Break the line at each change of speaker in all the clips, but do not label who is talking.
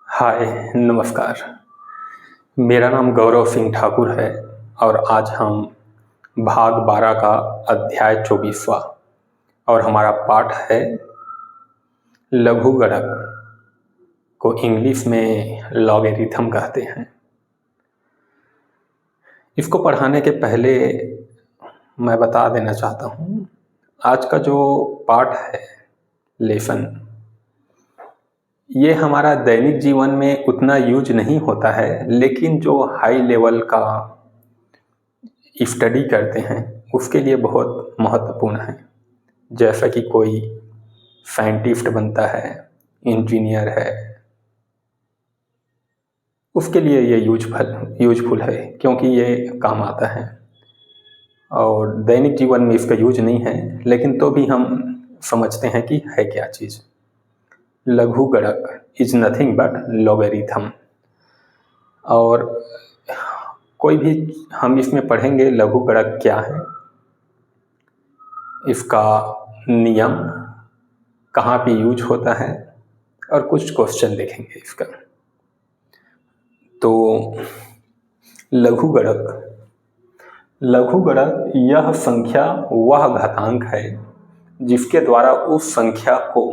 हाय, नमस्कार। मेरा नाम गौरव सिंह ठाकुर है और आज हम भाग 12 का अध्याय 24वां और हमारा पाठ है लघुगणक को इंग्लिश में लॉगरिथम कहते हैं। इसको पढ़ाने के पहले मैं बता देना चाहता हूँ, आज का जो पाठ है, लेसन, ये हमारा दैनिक जीवन में उतना यूज नहीं होता है, लेकिन जो हाई लेवल का स्टडी करते हैं उसके लिए बहुत महत्वपूर्ण है। जैसा कि कोई साइंटिस्ट बनता है, इंजीनियर है, उसके लिए ये यूजफुल है क्योंकि ये काम आता है। और दैनिक जीवन में इसका यूज नहीं है, लेकिन तो भी हम समझते हैं कि है क्या चीज़। लघुगणक इज नथिंग बट लॉगरिथम। और कोई भी हम इसमें पढ़ेंगे लघुगणक क्या है, इसका नियम, कहाँ पे यूज होता है और कुछ क्वेश्चन देखेंगे इसका। तो लघुगणक यह संख्या वह घातांक है जिसके द्वारा उस संख्या को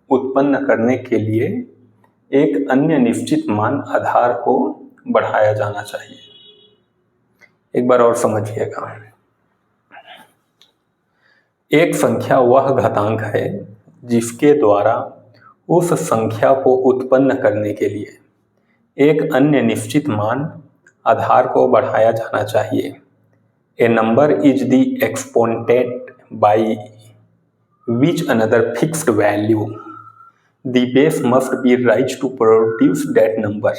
उत्पन्न करने के लिए एक अन्य निश्चित मान आधार को बढ़ाया जाना चाहिए। एक बार और समझिएगा। एक संख्या वह घातांक है जिसके द्वारा उस संख्या को उत्पन्न करने के लिए एक अन्य निश्चित मान आधार को बढ़ाया जाना चाहिए। A number is the exponent by which another fixed value the base must be raised to produce that number।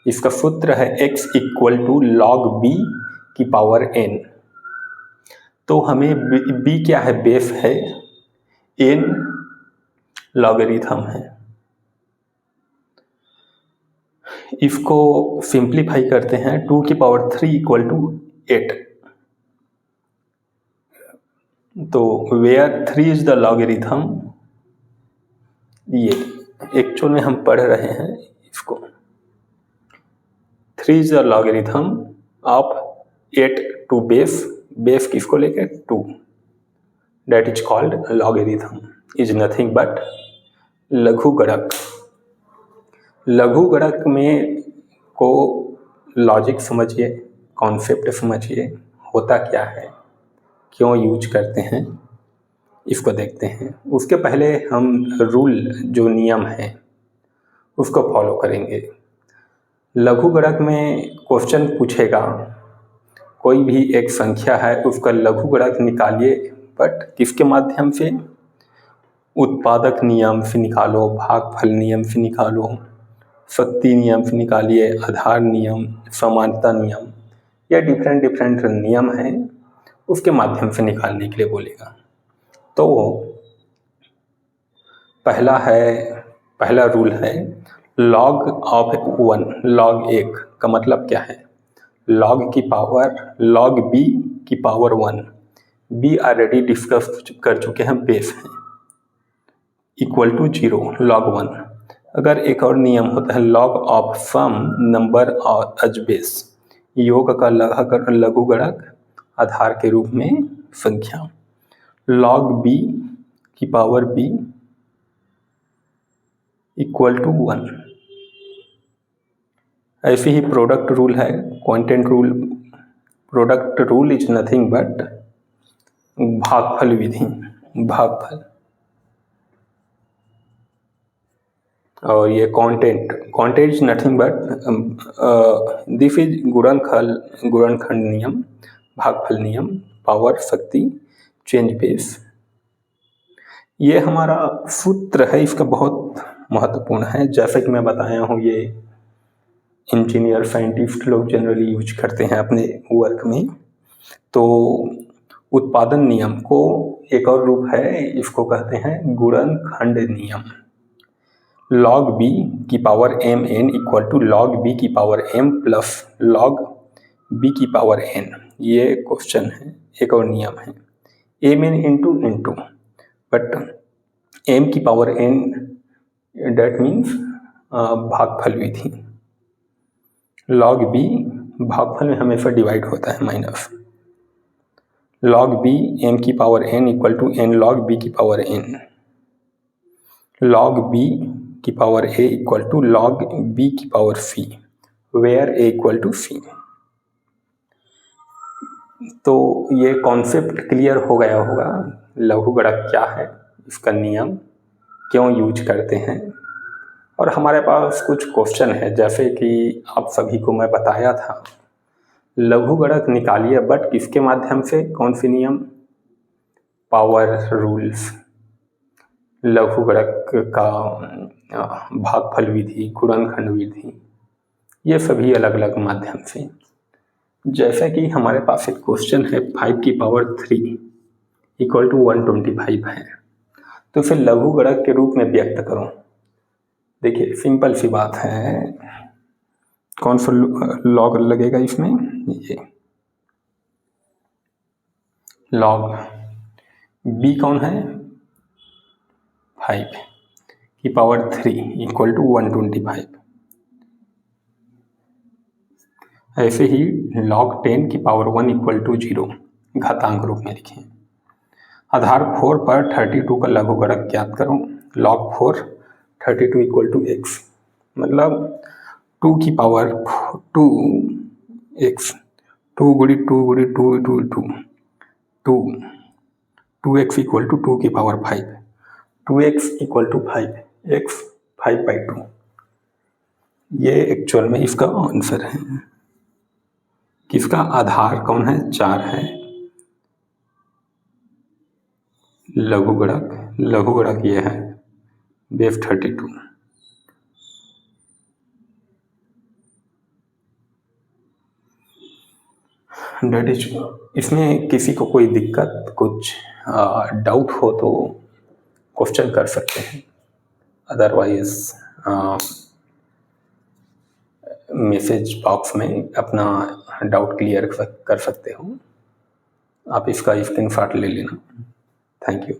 इसका सूत्र है x = log b की पावर n। तो हमें b क्या है, बेस है, n लॉगरिथम है। इसको सिंप्लीफाई करते हैं, 2 की पावर 3 = 8। तो वेयर 3 इज द लॉगरिथम, ये एक्चुअल में हम पढ़ रहे हैं इसको। 3 is the logarithm of 8 to base किसको लेके 2, that is called logarithm, is nothing but लघुगणक। लघुगणक में को लॉजिक समझिए, कॉन्सेप्ट समझिए, होता क्या है, क्यों यूज करते हैं, इसको देखते हैं। उसके पहले हम रूल, जो नियम है, उसको फॉलो करेंगे। लघुगणक में क्वेश्चन पूछेगा, कोई भी एक संख्या है उसका लघुगणक निकालिए, बट किसके माध्यम से, उत्पादक नियम से निकालो, भागफल नियम से निकालो, शक्ति नियम से निकालिए, आधार नियम, समानता नियम, या डिफरेंट नियम हैं, उसके माध्यम से निकालने के लिए बोलेगा। तो पहला रूल है log ऑफ 1, log 1 का मतलब क्या है, log की पावर, log b की पावर 1, b ऑलरेडी डिस्कस कर चुके हैं, बेस है, इक्वल टू 0, log 1। अगर एक और नियम होता है log ऑफ सम नंबर और अज बेस, योग का लघुगणक आधार के रूप में संख्या, log b की पावर b इक्वल टू 1। ऐसे ही प्रोडक्ट रूल है, quotient rule. Product rule is nothing but भागफल विधि, भागफल। और ये quotient is nothing but this is गुणनखंड नियम, भागफल नियम, पावर, शक्ति, चेंज बेस। ये हमारा सूत्र है, इसका बहुत महत्वपूर्ण है। जैसा कि मैं बताया हूँ, ये इंजीनियर, साइंटिस्ट लोग जनरली यूज करते हैं अपने वर्क में। तो उत्पादन नियम को एक और रूप है, इसको कहते हैं गुणनखंड नियम। log b की power mn equal to log b की power m plus log b की पावर n। ये क्वेश्चन है, एक और नियम है, mn इंटू, बट m की पावर n डेट मीन्स भागफल विधि। लॉग बी भागफल में हमेशा डिवाइड होता है माइनस। लॉग बी एम की power N equal to N log B की पावर एन। लॉग बी की power A equal to log B की power C, where A equal to C. तो ये कॉन्सेप्ट क्लियर हो गया होगा लघुगणक क्या है, इसका नियम क्यों यूज करते हैं। और हमारे पास कुछ क्वेश्चन है, जैसे कि आप सभी को मैं बताया था लघुगणक निकालिए बट किसके माध्यम से, कौन सी नियम, पावर रूल्स। लघुगणक का भागफल विधि, गुणनखंड विधि, ये सभी अलग अलग माध्यम से। जैसे कि हमारे पास एक क्वेश्चन है 5 की पावर 3 इक्वल टू 125 है, तो इसे लघुगणक के रूप में व्यक्त करो। देखिए सिंपल सी बात है, कौन सा लॉग लगेगा इसमें, ये लॉग बी कौन है 5 की पावर 3 इक्वल टू 125। ऐसे ही log 10 की पावर 1 इक्वल टू 0 घातांक रूप में लिखें। आधार 4 पर 32 का लघुगणक ज्ञात करो। log 4 32 इक्वल टू x, मतलब 2 की पावर 2 x, 2 गुड़ी 2 गुड़ी 2 2 2 2 2x इक्वल टू 2 की power 5, 2x equal to 5, x 5/2। ये एक्चुअल में इसका आंसर है। किसका आधार कौन है, 4 है। लघुगणक ये है बेस 32। डेट इज, इसमें किसी को कोई दिक्कत, कुछ डाउट हो तो क्वेश्चन कर सकते हैं, अदरवाइज मैसेज बॉक्स में अपना डाउट क्लियर कर सकते हो। आप इसका स्क्रीनशॉट ले लेना। Thank you.